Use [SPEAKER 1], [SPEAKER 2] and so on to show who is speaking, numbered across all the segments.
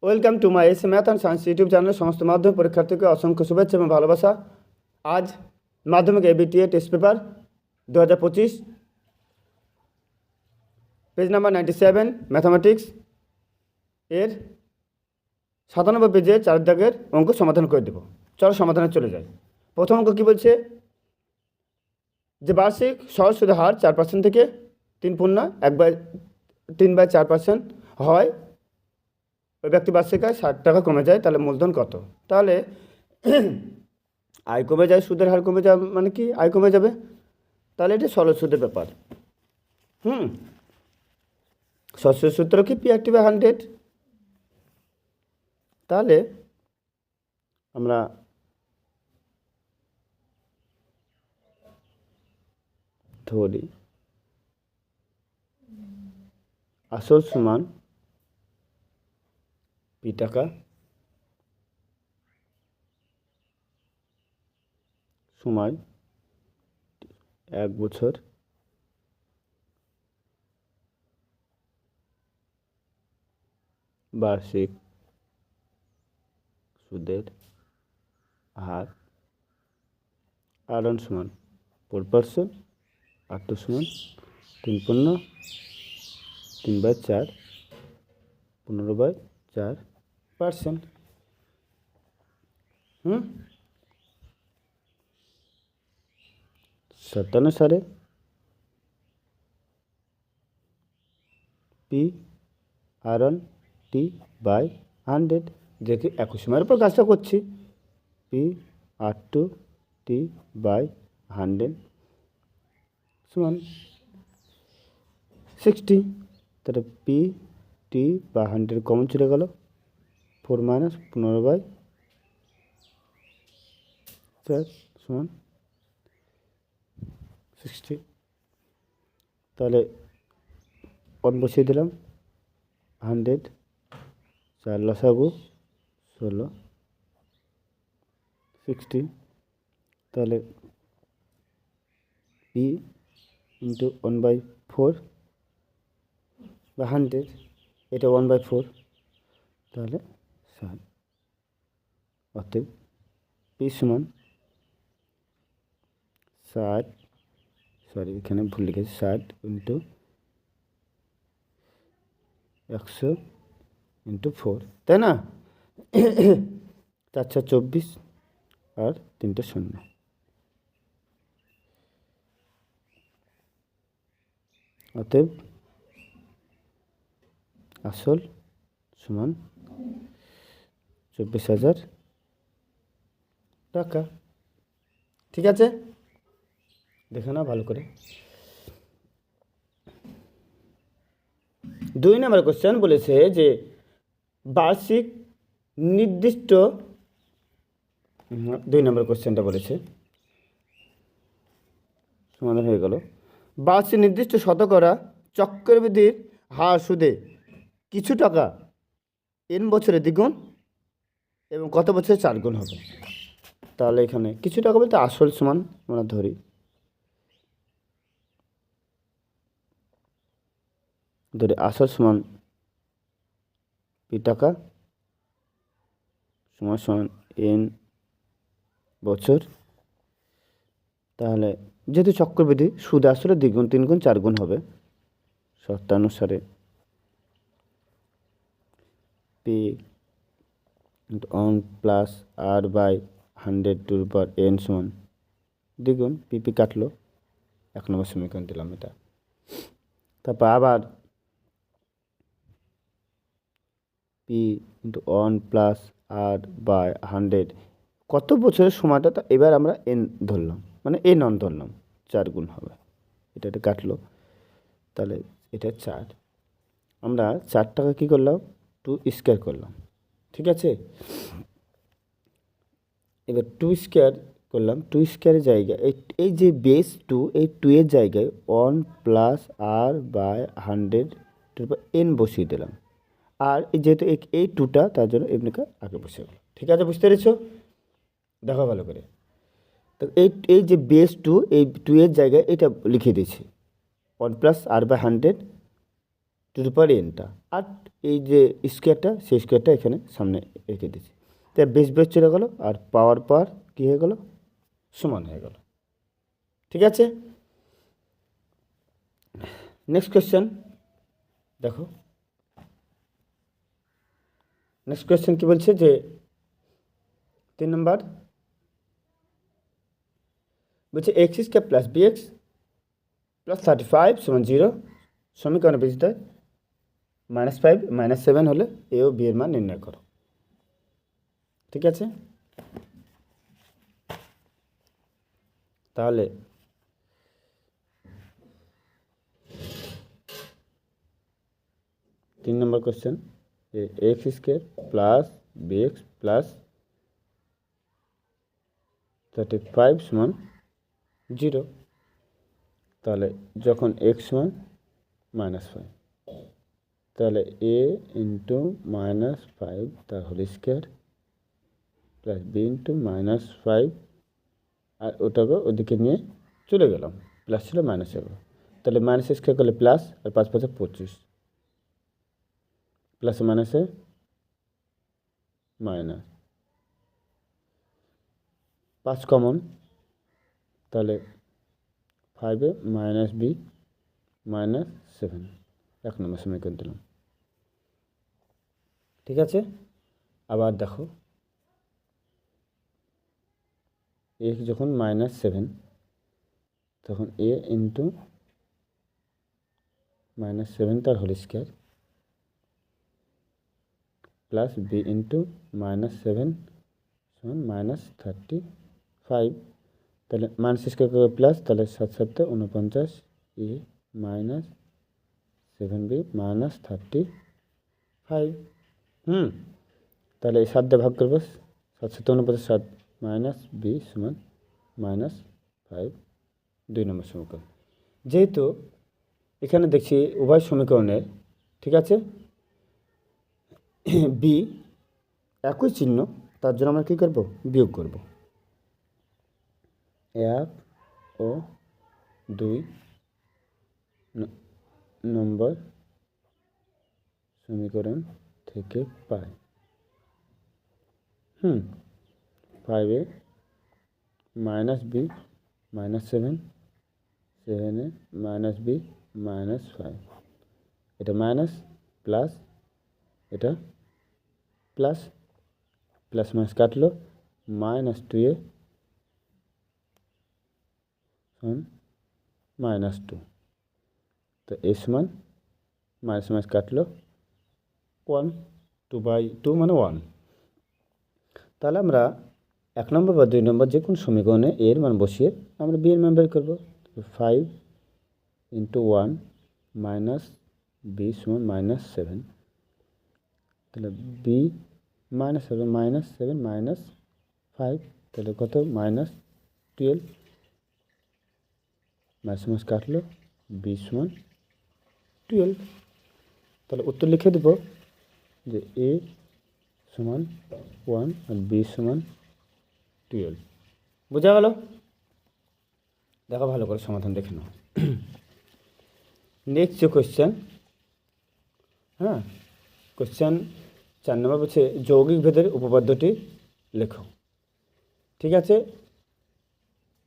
[SPEAKER 1] Welcome to my S math and science YouTube channel. সমস্ত মাধ্যমিক পরীক্ষার্থীকে অসংখ্য শুভেচ্ছা এবং ভালোবাসা। আজ মাধ্যমিক ABTA test paper 2025 page number 97 mathematics এর 97 পেজে 4 দাগের অঙ্ক সমাধান করে দেব। চলো সমাধানে চলে যাই। প্রথম অঙ্ক কী বলছে, যে বার্ষিক সহজ সুদের হার 4% থেকে 3/4% হয়, ওই ব্যক্তি বার্ষিক আয় 60 টাকা কমে যায়, তাহলে মূলধন কত? তাহলে আয় কমে যায়, সুদের হার কমে যাবে, মানে কি আয় কমে যাবে, তাহলে এটা সরল সুদের ব্যাপার। সরল সূত্র কি P/100। তাহলে আমরা ধরি আসল সমান P টাকা সময় 1 বছর বার্ষিক সুদের হার R1 সমান 4%, R2 সমান 3/4, 15/4%। শর্তানুসারে P/100, যেহেতু 21 সময়ের উপর কাজটা করছি, P/100 সমান 60। তাহলে P/100 কমন চলে গেল, 4 - 15/4 সমান 60। তাহলে অন বসিয়ে দিলাম, 100, 4 লসাগু 16, 60। তাহলে P × 1/4 বা 100, এটা 1/4, তাহলে 60। অতএব P সমান 60, এখানে ভুল লিখেছি, 60 × 100 × 4, তাই না? 4 × 24 আর 3টে 0। অতএব আসল সমান 24,000 টাকা। ঠিক আছে, দেখে নাও ভালো করে। 2 নম্বর কোশ্চেন বলেছে যে বার্ষিক নির্দিষ্ট, 2 নম্বর কোশ্চেনটা বলেছে, সমাধান হয়ে গেল। বার্ষিক নির্দিষ্ট শতকরা চক্রবৃদ্ধির হার সুদে কিছু টাকা n বছরে দ্বিগুণ এবং কত বছরে 4 গুণ হবে। তাহলে এখানে কিছু টাকা বলতে আসল সমান আমরা ধরি, আসল সমান P টাকা সমান n বছর। তাহলে যেহেতু চক্রবৃদ্ধি, সুদ আসলে 2 গুণ 3 গুণ 4 গুণ হবে। শর্তানুসারে P × 1 + R/100 সমান 2 গুণ, PP কাটলো, 1 নম্বর সমীকরণ দিলাম এটা। তারপর আবার P × 1 + R/100 কত বছরের সময়টা, তা এবার আমরা n ধরলাম, মানে n ধরলাম, 4 গুণ হবে, এটা কাটলো, তাহলে এটা 4। আমরা 4 টাকা কী করলাম, 2 স্কোয়ার করলাম। ঠিক আছে, এবার 2 স্কোয়ার করলাম, 2 স্কোয়ারের জায়গায় এই যে বেস 2, এই 2 এর জায়গায় 1 + R/100 n বসিয়ে দিলাম। আর যেহেতু এই 2টা, তার জন্য এমনিকে আগে বসে গেল। ঠিক আছে, বুঝতে পেরেছো? দেখো ভালো করে। তো এই যে বেস 2, এই 2 এর জায়গায় এটা লিখে দিয়েছি, 1 + R/100, 2 টু দি পাওয়ার এনটা, আর এই যে স্কোয়ারটা সেই স্কোয়ারটা এখানে সামনে রেখে দিয়েছি। তাই বেস বেস চলে গেলো আর পাওয়ার পাওয়ার কী হয়ে গেলো, সমান হয়ে গেল। ঠিক আছে, নেক্সট কোয়েশ্চেন দেখো। নেক্সট কোয়েশ্চেন কী বলছে যে 3 নম্বর বলছে x square plus bx plus 35 সমান 0 সমীকরণে বিশিষ্ট -5 -7 হলে এ ও বি এর মান নির্ণয় করো। ঠিক আছে, তাহলে তিন নম্বর কোশ্চেন যে x square plus bx plus 35 সমান 0, তাহলে যখন এক্স সমান -5, তাহলে এ ইন্টু -5 তার whole square plus B into -5, আর ওটাকে ওদিকে নিয়ে চলে গেলাম, প্লাস ছিল মাইনাস হয়ে গেল। তাহলে মাইনাস স্কোয়ার করলে প্লাস, আর 5 5 25, প্লাসে মাইনাসে মাইনাস, 5 কমন, তাহলে 5 মাইনাস বি -7, 1 নম্বর সমীকরণ দিলাম। ঠিক আছে, আবার দেখো এক্স যখন -7 তখন এ ইন্টু -7 তার whole square plus B into -7 সমান -35, তাহলে মাইনাস স্কোয়ার করে প্লাস, তাহলে 7 7 49, এ -7 বি -35। তাহলে এই 7 দিয়ে ভাগ করবো, 7 7 49, 7 মাইনাস বি সমান -5, 2 নম্বর সমীকরণ। যেহেতু এখানে দেখছি উভয় সমীকরণের, ঠিক আছে, বি একই চিহ্ন, তার জন্য আমরা কী করবো, বিয়োগ করব। 1 ও 2 নম্বর সমীকরণ থেকে পাই 5 মাইনাস বি -7, 7 মাইনাস বি -5, এটা মাইনাস প্লাস, এটা প্লাস, প্লাস মাইনাস কাটলো, -2 সমান -2, তো এ সমান মাইনাস মাইনাস কাটলো 1, 2/2 মানে 1। তাহলে আমরা 1 নম্বর বা 2 নম্বর যে কোনো সমীকরণে এর মান বসিয়ে আমরা বি এর মান বের করবো। 5 × 1 মাইনাস বি সমান -7, তাহলে বি -7 -5, তাহলে কত, -12, মাইনাস মাইনাস কাটলো, বি সমান 12। তাহলে উত্তর লিখে দেব যে এ সমান 1 আর বি সমান 12। বোঝা গেল? দেখো ভালো করে সমাধান দেখে নাও। নেক্সট যে কোয়েশ্চেন, কোয়েশ্চেন 4 নম্বর বলছে যৌগিক ভেদের উপপাদ্যটি লেখো। ঠিক আছে,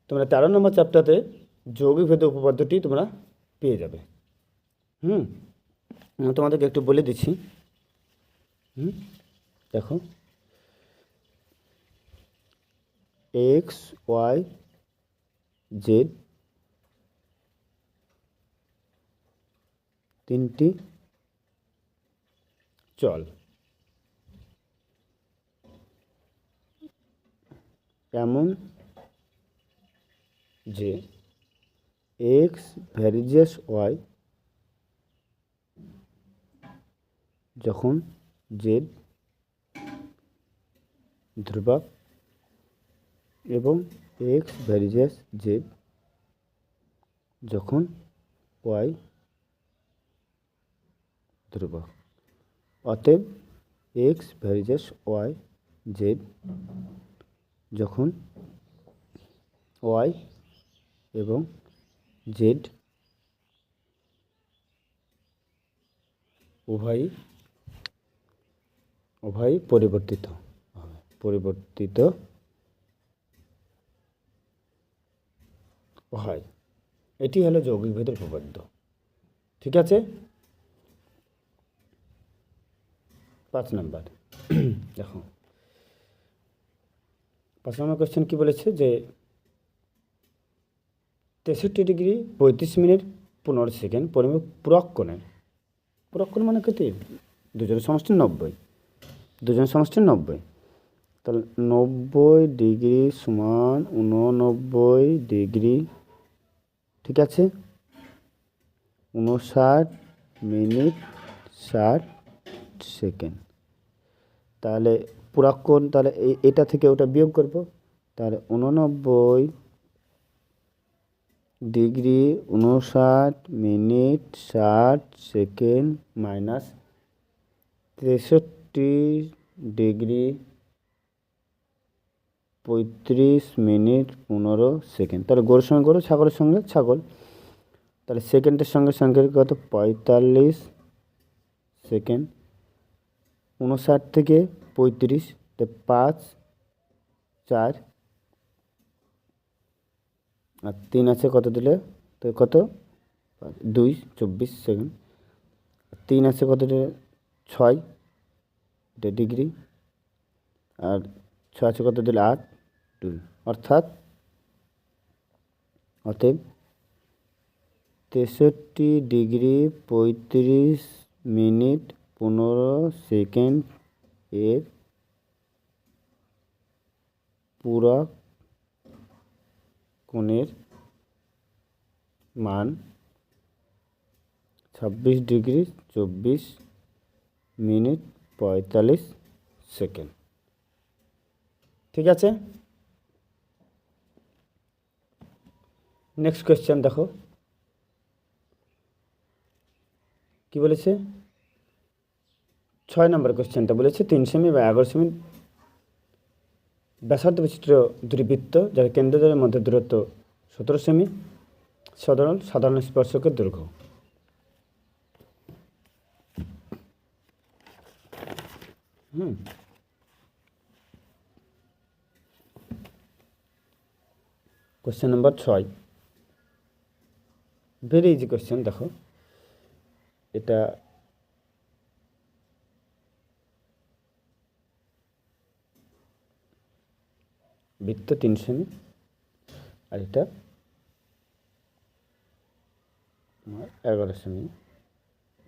[SPEAKER 1] তোমরা 13 নম্বর চ্যাপ্টারে যৌগিক ভেদের উপপাদ্যটি তোমরা পেয়ে যাবে। তোমাদেরকে একটু বলে দিচ্ছি। দেখো, এক্স ওয়াই জেড তিনটি চল, এমন যে এক্স ভ্যারিজেস ওয়াই যখন জেড ধ্রুবক এবং এক্স ভ্যারিজেস জেড যখন ওয়াই ধ্রুবক। অতএব এক্স ভ্যারিজেস ওয়াই জেড যখন ওয়াই এবং জেড উভয়ই পরিবর্তিত হয়। এটি হলো যৌগিক ভেদের উপপাদ্য। ঠিক আছে, 5 নাম্বার। দেখো 5 নম্বর কোয়েশ্চেন কি বলেছে যে 63 ডিগ্রি 35 মিনিট 15 সেকেন্ড পরিমাপ পূরক কোণে মানে কত? দুজনের সমষ্টি 90, তাহলে 90 ডিগ্রি সমান 89 ডিগ্রি, ঠিক আছে, 59 মিনিট 60 সেকেন্ড। তাহলে পূরক কোণ, তাহলে এটা থেকে ওটা বিয়োগ করব, তাহলে 89 degree 59 minute 60 second minus 63 degree 35 minute 15 second. তাহলে গরুর সঙ্গে গরু, ছাগলের সঙ্গে ছাগল, তাহলে সেকেন্ডের সঙ্গে সংখ্যার কত? 45 সেকেন্ড। 59 থেকে 35, তো 5 4 আর 3 আছে, কত দিলে তো কত? 2 24 সেকেন্ড। 3 আছে কত দিলে? 6 ডিগ্রি, আর 6 আছে কত দিলে? 8 2, অর্থাৎ অতএব 63 ডিগ্রি 35 মিনিট 15 সেকেন্ড এর পূরক কোণের মান 26 ডিগ্রি 24 মিনিট 45 সেকেন্ড। ঠিক আছে, নেক্সট কোয়েশ্চেন দেখো কি বলেছে। 6 নম্বর কোয়েশ্চেনটা বলেছে 3 সেমি বা 11 সেমি ব্যাসার্ধ বিশিষ্ট দুটি বৃত্ত যার কেন্দ্রদ্বয়ের মধ্যে দূরত্ব 17 সেমি, সাধারণ স্পর্শকের দৈর্ঘ্য। Question number 6, very easy question. দেখো এটা বৃত্ত 3 সেমি, আর এটা 11 সেমি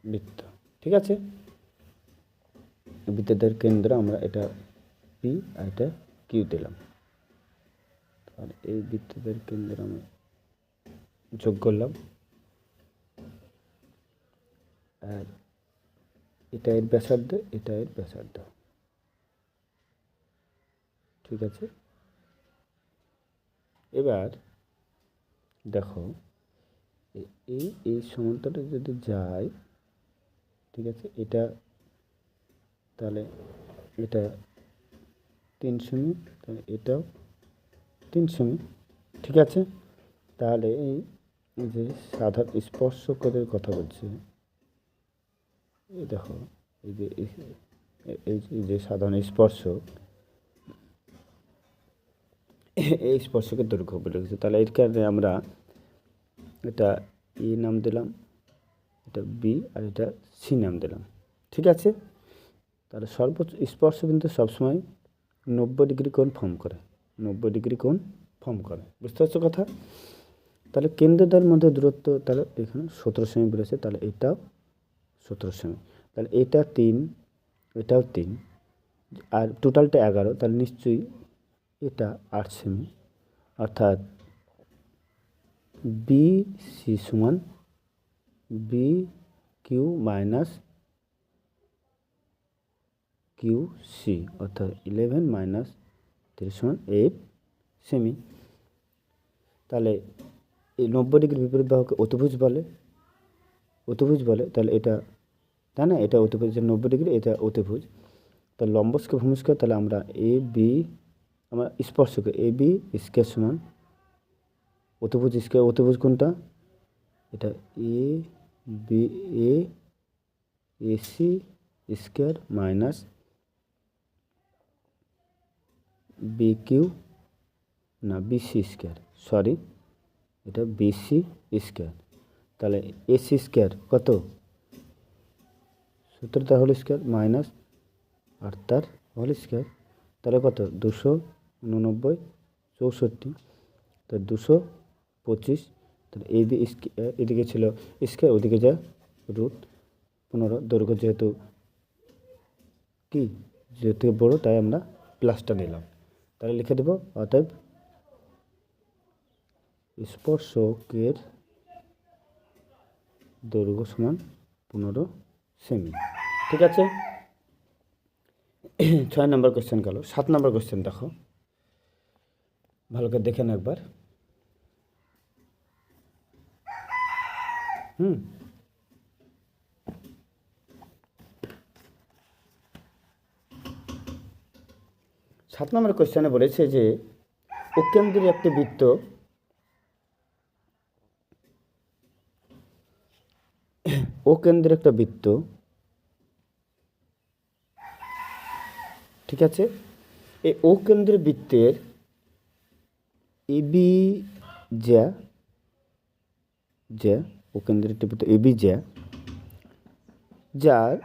[SPEAKER 1] বৃত্ত। ঠিক আছে, বৃত্তের কেন্দ্র আমরা এটা পি আর এটা কিউ দিলাম। আর এই বৃত্তের কেন্দ্র আমরা যোগ করলাম, আর এটা এর ব্যাসার্ধ, এটা এর ব্যাসার্ধ। ঠিক আছে, এবার দেখো এই সমান্তরালে যদি যায়, ঠিক আছে, এটা তাহলে এটা 3 সেমি, তাহলে এটাও 3 সেমি। ঠিক আছে, তাহলে এই যে সাধারণ স্পর্শকের কথা বলছি, এই দেখো এই যে সাধারণ স্পর্শক, এই স্পর্শকের দৈর্ঘ্য বলে গেছে। তাহলে এর কারণে আমরা এটা ই নাম দিলাম, এটা বি, আর এটা সি নাম দিলাম। ঠিক আছে, তাহলে সর্বোচ্চ স্পর্শ কিন্তু সবসময় 90 ডিগ্রি কোণ ফর্ম করে, 90 ডিগ্রি কোণ ফর্ম করে। বুঝতে পারছো কথা? তাহলে কেন্দ্রদ্বয়ের মধ্যে দূরত্ব, তাহলে এখানে 17 সেমি বলেছে, তাহলে এটাও 17 সেমি। তাহলে এটা 3, এটাও 3, আর টোটালটা 11, তাহলে নিশ্চয়ই এটা 8 সেমি। অর্থাৎ বি সি সমান B Q minus Q C, অর্থাৎ 11 মাইনাস 3 সমান 8 সেমি। তাহলে এই 90 ডিগ্রি বিপরীত বাহুকে অতিভুজ বলে, তাহলে এটা, তাই না, এটা অতিভুজ, 90 ডিগ্রি, এটা অতিভুজ। তাহলে লম্বস্কে ভূমিস্কে, তাহলে আমরা এ বি, আমরা স্পর্শকে এ বি স্কয়ার সমান অতিভুজ স্কয়ার, অতিভুজ কোনটা? এটা A B, A AC square minus BQ না বিসি স্কোয়ার, সরি এটা বিসি স্কোয়ার। তাহলে এসি স্কোয়ার কত 17 whole square minus 8 whole square, তাহলে কত 289 64, তো 225। তাহলে এই বি এদিকে ছিল স্কোয়ার, ওদিকে যা রুট 15, দৈর্ঘ্য যেহেতু বড়ো তাই আমরা প্লাসটা নিলাম। তাহলে লিখে দেব অতএব স্পর্শকের দৈর্ঘ্য সমান 15 সেমি। ঠিক আছে, 6 নম্বর কোশ্চেন গেল। 7 নম্বর কোশ্চেন দেখো, ভালো করে দেখেন একবার। 7 নম্বর কোশ্চেনে বলেছে যে অকেন্দ্রের একটি বৃত্ত ঠিক আছে, এই অকেন্দ্রের বৃত্তের এবি অকেন্দ্রের একটি বৃত্ত এবি যার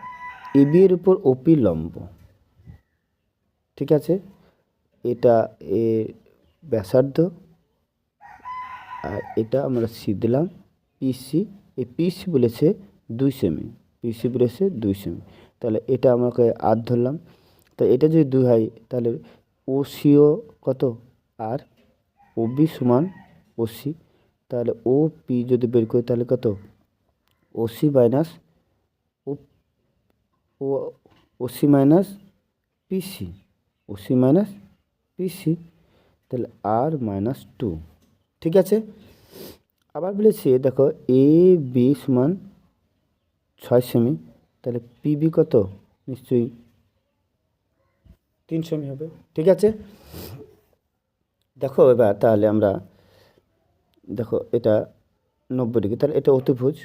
[SPEAKER 1] এবি এর উপর ওপি লম্ব। ঠিক আছে, এটা এ ব্যাসার্ধ, আর এটা আমরা সি দিলাম পিসি। এই পিসি বলেছে 2 সেমি, তাহলে এটা আমাকে আর ধরলাম। তো এটা যদি 2 হয় তাহলে ওসিও কত আর, ওবি সমান ওসি, তাহলে ও পি যদি বের করি তাহলে কত ওসি মাইনাস পিসি, তাহলে আর মাইনাস 2। ঠিক আছে, আবার বলেছে দেখো এ বি সমান 6 সেমি, তাহলে পিবি কত নিশ্চয়ই 3 সেমি হবে। ঠিক আছে, দেখো এবার তাহলে আমরা দেখো এটা 90 ডিগ্রি, তাহলে এটা অতিভুজ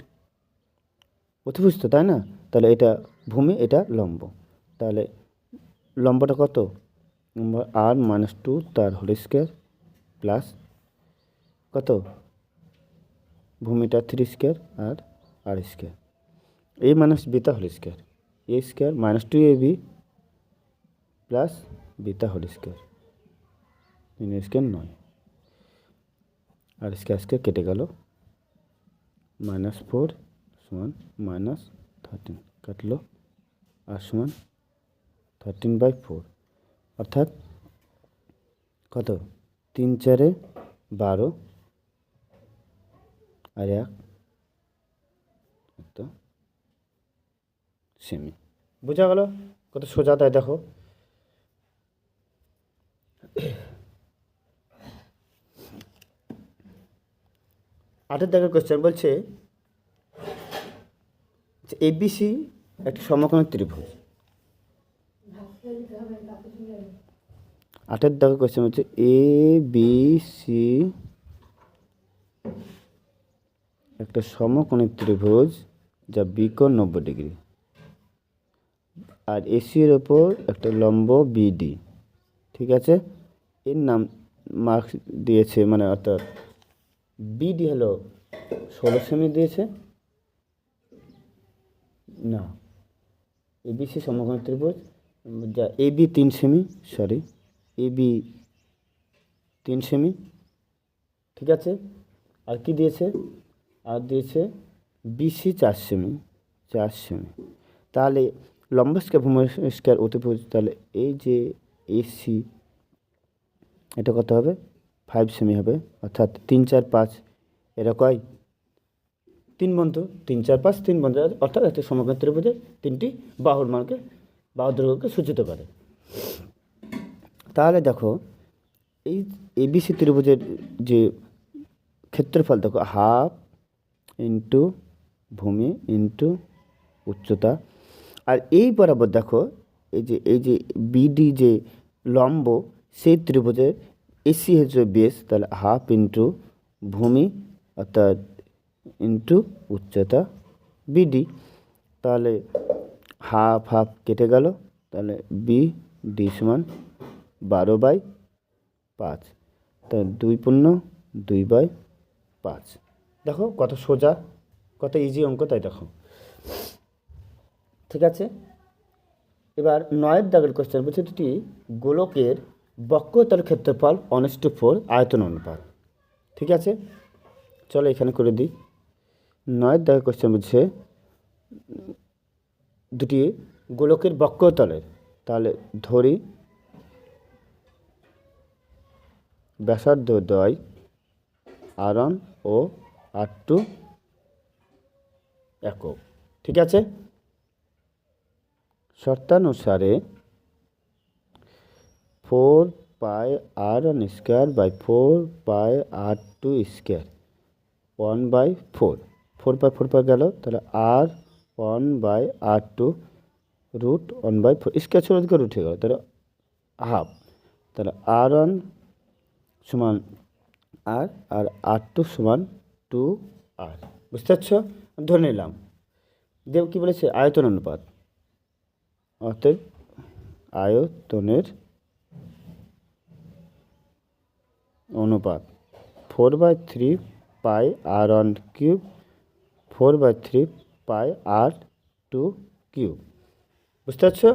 [SPEAKER 1] তো, তাই না? তাহলে এটা ভূমি, এটা লম্ব, তাহলে লম্বটা কত আর মাইনাস 2 তার হোল স্কোয়ার প্লাস কত ভূমিটা 3 স্কোয়ার আর আর square, a minus beta whole square, a square minus 2ab plus beta whole square, 3 square 9, আর স্কোয়ার কেটে গেল, -4 সমান -13 কাটলো, আর সমান 13/4, অর্থাৎ কত 3 4 12 আর 1 তো সেমি। বোঝা গেল কত সোজা? তাই দেখো আটের দাগের কোশ্চেন বলছে এবিসি একটা সমকোণী ত্রিভুজ। 8 দাগের কোশ্চেন হচ্ছে এ বি সি একটা সমকোণী ত্রিভুজ যা বিকোণ 90 ডিগ্রি, আর এসি এর ওপর একটা লম্ব বিডি। ঠিক আছে, এর নাম মার্কস দিয়েছে, মানে অর্থাৎ বিডি হলো 16 সেমি দিয়েছে না, এবিসি সমকোণী ত্রিভুজ যা এবি 3 সেমি, এবি 3 সেমি। ঠিক আছে, আর কি দিয়েছে? আর দিয়েছে বিসি 4 সেমি। তাহলে লম্ব স্কয়ার ভূমি স্কয়ার অতিভুজ, তাহলে এই যে এসি এটা কত হবে 5 সেমি হবে, অর্থাৎ 3 4 5 এরা কয় 3 বন্ধু, 3 4 5 3 বন্ধু, অর্থাৎ একটা সমকোণী ত্রিভুজের 3টি বাহুর মানকে বাহুর দৈর্ঘ্যকে সূচিত করে। তাহলে দেখো এই এবিসি ত্রিভুজের যে ক্ষেত্রফল দেখো হাফ ইন্টু ভূমি ইন্টু উচ্চতা, আর এই বরাবর দেখো এই যে বিডি যে লম্ব সেই ত্রিভুজের এসি হচ্ছে বেস, তাহলে হাফ ইন্টু ভূমি অর্থাৎ ইন্টু উচ্চতা বিডি, তাহলে হাফ হাফ কেটে গেল, তাহলে ডি সমান 12/5, তাহলে 2 × 2/5। দেখো কত সোজা, কত ইজি অঙ্ক, তাই দেখো। ঠিক আছে, এবার 9 দাগের কোশ্চেন বলছে দুটি গোলকের বক্রতলের ক্ষেত্রফল 1:4 আয়তন অনুপাত। ঠিক আছে, চলো এখানে করে দিই। 9 দাগের কোশ্চেন বলছে দুটি গোলকের বক্রতলের, তাহলে ধরি ব্যাসার্ধ দ্বয় R1 ও R2 একক। ঠিক আছে, শর্তানুসারে 4πr1² / 4πr2² 1/4, 4/4 গেল, তাহলে R1/R2 √1/4, স্কোয়ার ছোটো দিকে রুট হয়ে গেল, তাহলে হাফ, তাহলে R1 সমান আর R2 সমান 2R। বুঝতে পারছো, ধরে নিলাম। দেব কী বলেছে, আয়তন অনুপাত, অতএব আয়তনের অনুপাত 4/3πr1³ 4/3πr2³। বুঝতে পারছো,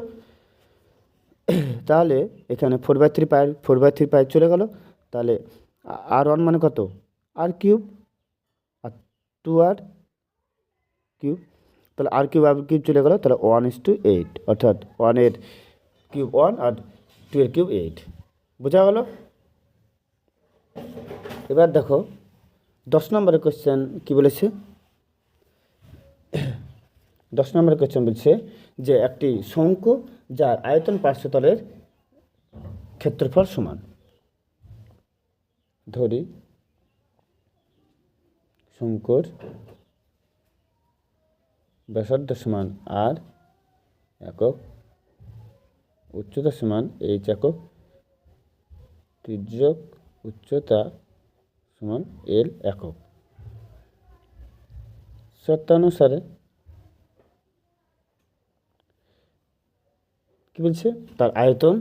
[SPEAKER 1] তাহলে এখানে 4/3 চলে গেল, তাহলে R1 মানে কত, R³ আর 2R³, তাহলে R³ চলে গেল, তাহলে 1:8, অর্থাৎ 1-এর কিউব 1 আর 2-এর কিউব 8। বোঝা গেল। এবার দেখো 10 নম্বরের কোশ্চেন কী বলেছে। 10 নম্বরের কোশ্চেন বলছে যে একটি শঙ্কু যার আয়তন পার্শ্বতলের ক্ষেত্রফল সমান, ধরি শঙ্কুর ব্যাসার্ধ সমান R একক, উচ্চতা সমান H একক, তির্যক উচ্চতা সমান L একক। শর্তানুসারে কি বলছে, তার আয়তন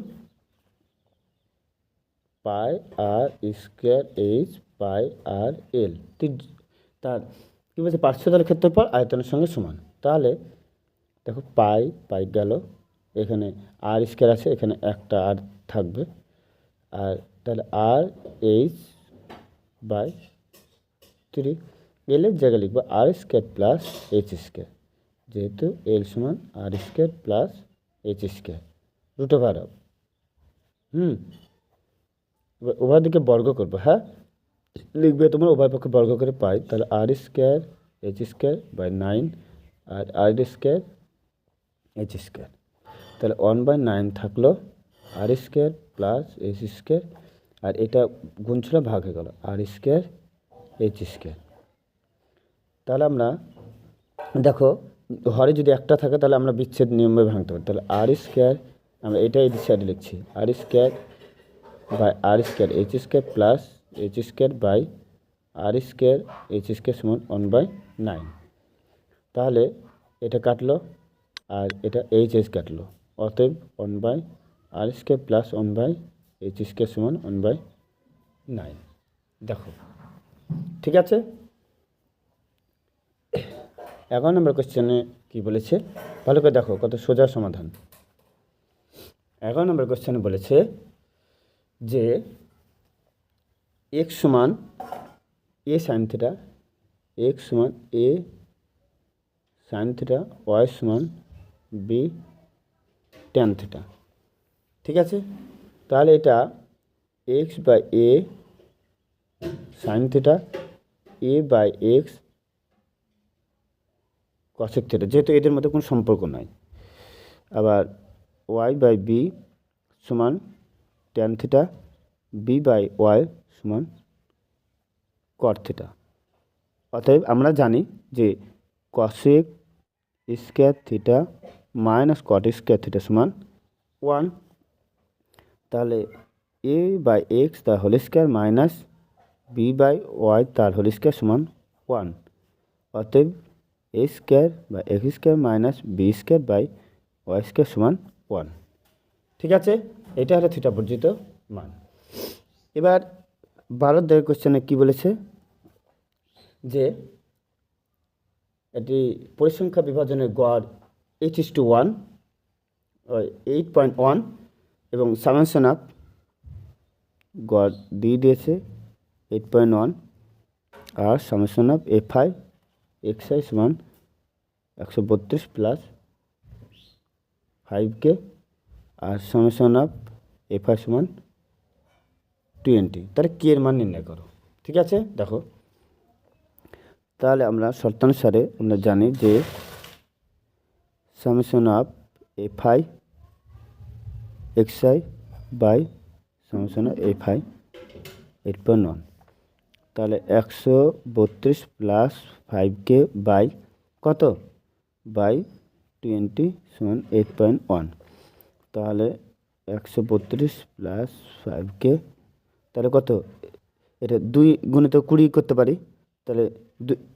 [SPEAKER 1] πr²H/r/L, তার কী বলছে, পার্শ্বতলের ক্ষেত্রফল আয়তনের সঙ্গে সমান। তাহলে দেখো পাই গেল, এখানে R² আছে, এখানে একটা আর থাকবে, আর তাহলে RH/3, এলের জায়গায় লিখবো R² + H², যেহেতু L সমান R² + H², √/। এবার উভয় দিকে বর্গ করবো, হ্যাঁ লিখবে তোমার উভয় পক্ষে বর্গ করে পাই, তাহলে R² H²/9 আর R² H², তাহলে 1/9 থাকলো R² + H², আর এটা গুণ ছিল ভাগ হয়ে গেল R² H²। তাহলে আমরা দেখো হরে যদি একটা থাকে তাহলে আমরা বিচ্ছেদ নিয়মে ভাঙতে পারি, তাহলে R², আমরা এটাই এই সাইডে লিখছি R² H² + H² H² সমান 1/9। তাহলে এটা কাটলো আর এটা H কাটলো, অতএব 1/R² + 1/H² সমান 1/9। দেখো ঠিক আছে। 11 নম্বর কোশ্চেনে কী বলেছে, ভালো করে দেখো কত সোজা সমাধান। 11 নম্বর কোশ্চেনে বলেছে যে x সমান a sin θ, x সমান a sin θ, y সমান b tan θ। ঠিক আছে, তাহলে এটা x/a sin θ, a/x cosec θ, যেহেতু এদের মধ্যে কোনো সম্পর্ক নাই। আবার y/b সমান tan θ, b/y সমান cot θ। অতএব আমরা জানি যে cosec² θ - cot² θ সমান 1। তাহলে a/x তার হোল স্কোয়ার মাইনাস b/y তার হোল স্কোয়ার সমান 1। অতএব a² বা x² - b² ওয়াই স্কোয়ার সমান 1। ঠিক আছে, এটা হলো থিটা বর্জিত মান। এবার 12 দাগের কোশ্চেনে কী বলেছে যে এটি পরিসংখ্যা বিভাজনের গড় 8:1 8.1 এবং সামেশন অফ গড় দিয়ে দিয়েছে 8.1 আর সামেশন অফ এফআই এক্সআই সমান 132 প্লাস 5K আর সামেশন অফ এফআই সমান 20। তাহলে কে এর মান নির্ণয় করো। ঠিক আছে, দেখো তাহলে আমরা শর্তানুসারে আমরা জানি যে summation of fi xi by summation of fi 8.1, তাহলে 132 প্লাস 5K বাই কত বাই 20 সমান 8.1। তাহলে 132 প্লাস 5K তাহলে কত, এটা 2 গুণিত 20 করতে পারি, তাহলে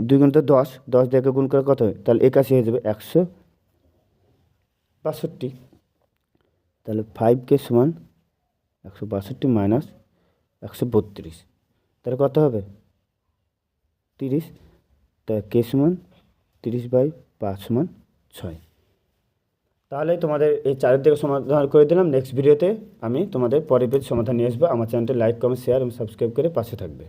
[SPEAKER 1] 2 গুণিত 10, 10 দিয়ে গুণ করে কত হয়, তাহলে 81 হয়ে যাবে 162। তাহলে 5K সমান 162 মাইনাস 132, তাহলে কত হবে 30। তাহলে K সমান 30/5 সমান 6। তাহলে তোমাদের এই 4 দিকে সমাধান করে দিলাম। নেক্সট ভিডিওতে আমি তোমাদের পরের পেজ সমাধান নিয়ে আসবো। আমার চ্যানেলটি লাইক, কমেন্ট, শেয়ার এবং সাবস্ক্রাইব করে পাশে থাকবে।